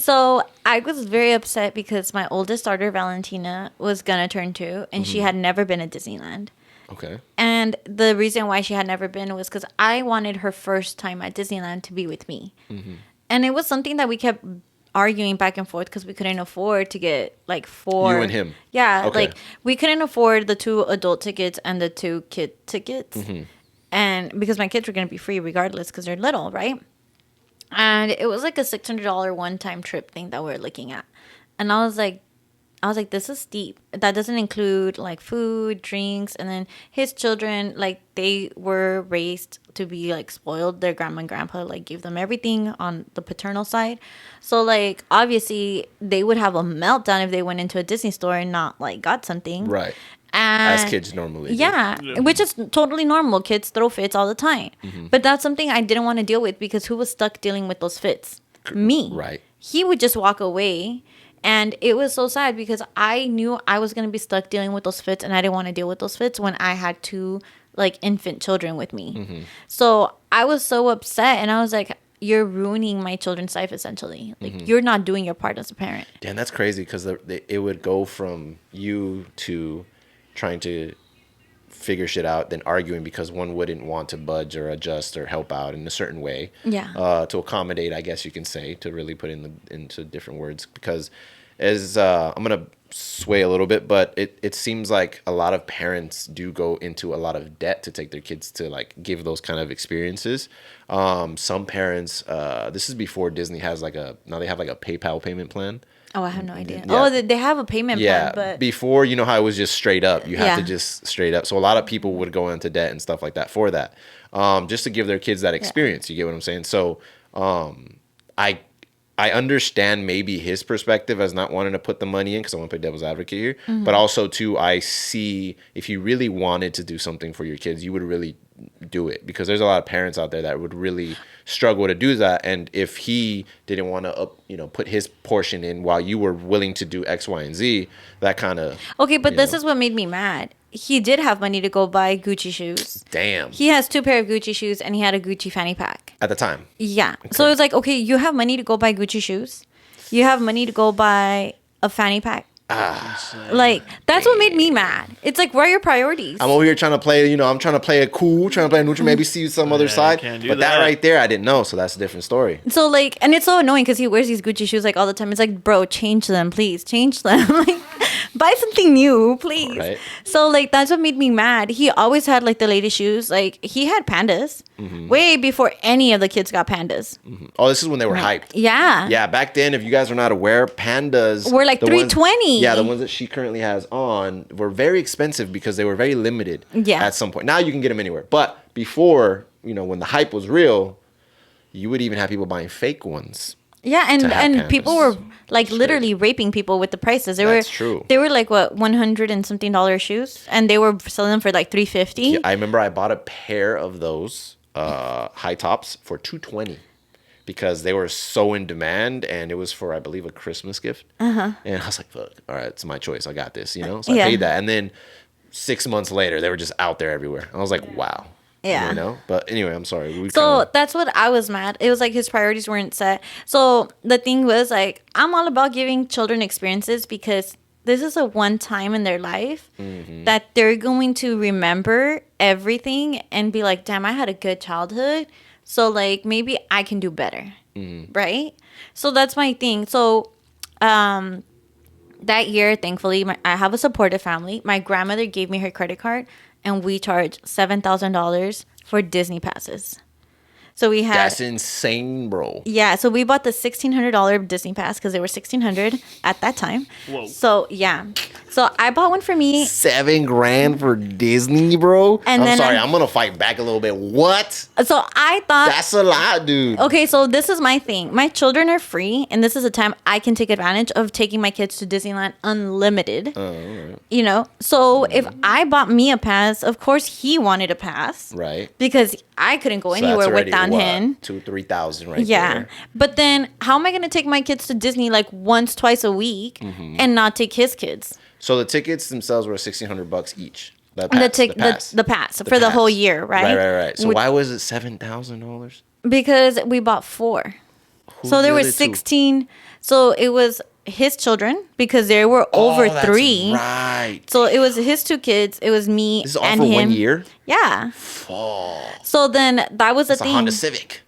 So I was very upset because my oldest daughter, Valentina, was going to turn 2, and she had never been at Disneyland. Okay. And the reason why she had never been was because I wanted her first time at Disneyland to be with me. And it was something that we kept arguing back and forth because we couldn't afford to get like 4. You and him. Yeah. Okay. Like we couldn't afford the 2 adult tickets and the 2 kid tickets. And because my kids were going to be free regardless because they're little, right? And it was like a $600 one-time trip thing that we were looking at. And I was like, this is steep. That doesn't include like food, drinks, and then his children, like they were raised to be like spoiled. Their grandma and grandpa like gave them everything on the paternal side. So like obviously they would have a meltdown if they went into a Disney store and not like got something. Right. And As kids normally do. Yeah, which is totally normal. Kids throw fits all the time. But that's something I didn't want to deal with because who was stuck dealing with those fits? Me. Right. He would just walk away. And it was so sad because I knew I was going to be stuck dealing with those fits and I didn't want to deal with those fits when I had 2 like infant children with me. So I was so upset and I was like, you're ruining my children's life essentially. Like you're not doing your part as a parent. Damn, that's crazy because it would go from you to trying to figure shit out, then arguing because one wouldn't want to budge or adjust or help out in a certain way. Yeah. To accommodate, I guess you can say, to really put into different words. Because as I'm gonna sway a little bit, but it seems like a lot of parents do go into a lot of debt to take their kids to like give those kind of experiences. Some parents, this is before Disney has now they have like a PayPal payment plan. Oh, I have no idea. Yeah. Oh, they have a payment plan, but before, you know how it was just straight up. You have to Yeah. just straight up. So a lot of people would go into debt and stuff like that for that, just to give their kids that experience. You get what I'm saying? So I understand maybe his perspective as not wanting to put the money in because I want to play devil's advocate here. But also, too, I see if you really wanted to do something for your kids, you would really do it because there's a lot of parents out there that would really struggle to do that. And if he didn't want to, put his portion in while you were willing to do X, Y, and Z, that kind of... Okay, but this is what made me mad. He did have money to go buy Gucci shoes. Damn. He has 2 pair of Gucci shoes and he had a Gucci fanny pack. At the time. Yeah. So it's like, okay, you have money to go buy Gucci shoes. You have money to go buy a fanny pack. Like, that's what made me mad. It's like, where are your priorities? I'm over here trying to play, I'm trying to play it cool, trying to play neutral, maybe see some other side. But that right there, I didn't know. So that's a different story. So, like, and it's so annoying because he wears these Gucci shoes, like, all the time. It's like, bro, change them, please. Change them. Like, buy something new, please. Right. So, like, that's what made me mad. He always had, like, the latest shoes. Like, he had Pandas way before any of the kids got Pandas. Oh, this is when they were hyped. Yeah. Yeah, back then, if you guys are not aware, Pandas Were like the ones- $320. Yeah, the ones that she currently has on were very expensive because they were very limited at some point. Now you can get them anywhere. But before, when the hype was real, you would even have people buying fake ones. Yeah, and Pandas. people were like literally raping people with the prices. That's true. They were like what $100 and something shoes, and they were selling them for like $350. Yeah, I remember I bought a pair of those high tops for $220 because they were so in demand, and it was for, I believe, a Christmas gift. And I was like, "Fuck, all right, it's my choice. I got this." So I paid that, and then 6 months later, they were just out there everywhere. I was like, "Wow." Yeah. But anyway, I'm sorry. So that's what I was mad. It was like his priorities weren't set. So the thing was like, I'm all about giving children experiences because this is a one time in their life that they're going to remember everything and be like, damn, I had a good childhood. So like maybe I can do better. Right? So that's my thing. So that year, thankfully, I have a supportive family. My grandmother gave me her credit card, and we charged $7,000 for Disney passes. So we had... That's insane, bro. Yeah, so we bought the $1,600 Disney pass because they were $1,600 at that time. Whoa. So, yeah. So I bought one for me. $7,000 for Disney, bro? And I'm then sorry, I'm going to fight back a little bit. What? So I thought... That's a lot, dude. Okay, so this is my thing. My children are free, and this is a time I can take advantage of taking my kids to Disneyland unlimited. Oh, all right. You know? So if I bought me a pass, of course he wanted a pass. Right. Because I couldn't go So that's anywhere already, without him. 2,000-3,000 right Yeah. there. But then how am I going to take my kids to Disney like once, twice a week and not take his kids? So the tickets themselves were $1,600 each. The pass for the whole year, right? Right. So why was it $7,000? Because we bought 4. Who's So there the were other two? 16. So it was his children because they were over that's 3. Right. So it was his 2 kids. It was me This is all and for him. 1 year. Yeah. Oh, So then that was the it's a thing. Honda Civic.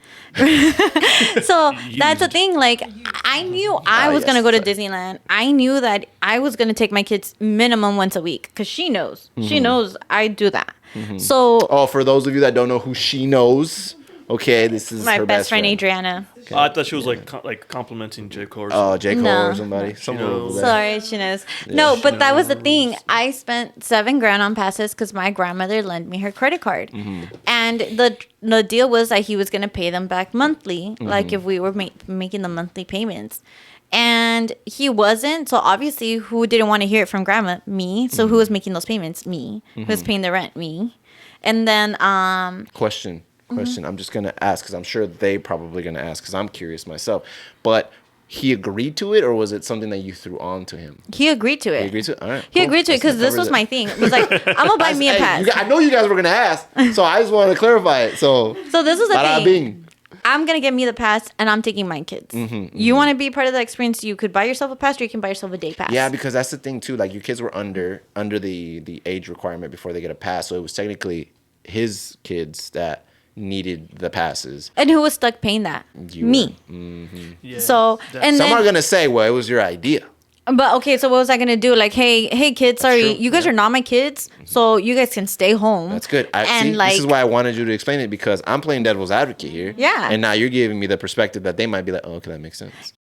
So that's the thing. Like, I knew I was gonna yes, go to sorry. Disneyland. I knew that I was gonna take my kids minimum once a week because she knows. She knows I do that. So Oh, for those of you that don't know who she knows, okay, this is my her best friend Adriana. Oh, I thought she was like complimenting J. Cole. Or Oh, something. J. Cole No. or somebody. Someone knows. over there. Sorry, she knows. No, but that was the thing. I spent $7,000 on passes because my grandmother lent me her credit card, and the deal was that he was gonna pay them back monthly, like if we were making the monthly payments. And he wasn't. So obviously, who didn't want to hear it from grandma? Me. So who was making those payments? Me. Who was paying the rent? Me. And then Question. I'm just gonna ask because I'm sure they probably gonna ask because I'm curious myself. But he agreed to it, or was it something that you threw on to him? he agreed to it. He agreed to it. All right. He cool. agreed to it Let's because this cover was that. my thing. It was like, I'm gonna buy me a Hey, pass. I know you guys were gonna ask, so I just want to clarify it. So, So this was the bada thing. bing. I'm gonna get me the pass, and I'm taking my kids. You want to be part of the experience? You could buy yourself a pass, or you can buy yourself a day pass. Yeah, because that's the thing too. Like your kids were under the age requirement before they get a pass, so it was technically his kids that needed the passes. And who was stuck paying that? You Me. Yeah, So and Some are then, gonna say, "Well, it was your idea." but okay. So what was I gonna do? Like, hey, kids. Sorry, true, you guys yeah. are not my kids. So you guys can stay home. That's good. I And see. like, This is why I wanted you to explain it because I'm playing devil's advocate here. Yeah. And now you're giving me the perspective that they might be like, "Oh, okay, that makes sense."